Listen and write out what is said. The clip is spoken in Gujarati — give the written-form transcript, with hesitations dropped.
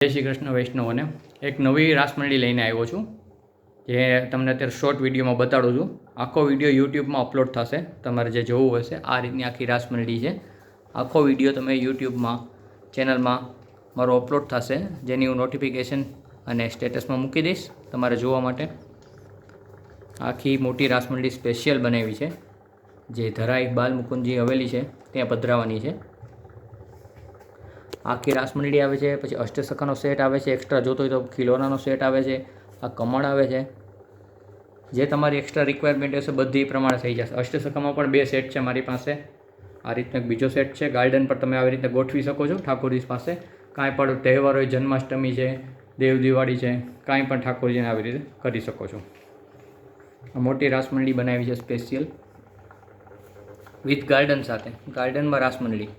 જય શ્રી કૃષ્ણ વૈષ્ણવોને એક નવી રાસમંડળી લઈને આવ્યો છું, જે તમને અત્યારે શોર્ટ વિડીયોમાં બતાડું છું. આખો વિડીયો યુટ્યુબમાં અપલોડ થશે. તમારે જે જોવું હશે આ રીતની આખી રાસમંડળી છે. આખો વિડીયો તમે યુટ્યુબમાં ચેનલમાં મારો અપલોડ થશે, જેની હું નોટિફિકેશન અને સ્ટેટસમાં મૂકી દઈશ તમારે જોવા માટે. આખી મોટી રાસમંડળી સ્પેશિયલ બનાવી છે, જે ધરાઈ બાલમુકુંદજી હવેલી છે ત્યાં પધરાવાની છે. આખી રાસમંડળી આવે છે, પછી અષ્ટસખાનો સેટ આવે છે, એક્સ્ટ્રા જોતો હોય તો ખિલોનાનો સેટ આવે છે, આ કમળ આવે છે. જે તમારી એક્સ્ટ્રા રિક્વાયરમેન્ટ હશે બધી પ્રમાણે થઈ જશે. અષ્ટસખામાં પણ 2 સેટ છે મારી પાસે. આ રીતનો એક બીજો સેટ છે. ગાર્ડન પર તમે આવી રીતે ગોઠવી શકો છો ઠાકોરજી પાસે. કાંઈ પણ તહેવાર હોય, જન્માષ્ટમી છે, દેવ દિવાળી છે, કાંઈ પણ ઠાકોરજીને આવી રીતે કરી શકો છો. આ મોટી રાસમંડળી બનાવી છે સ્પેશિયલ વિથ ગાર્ડન સાથે. ગાર્ડનમાં રાસમંડળી.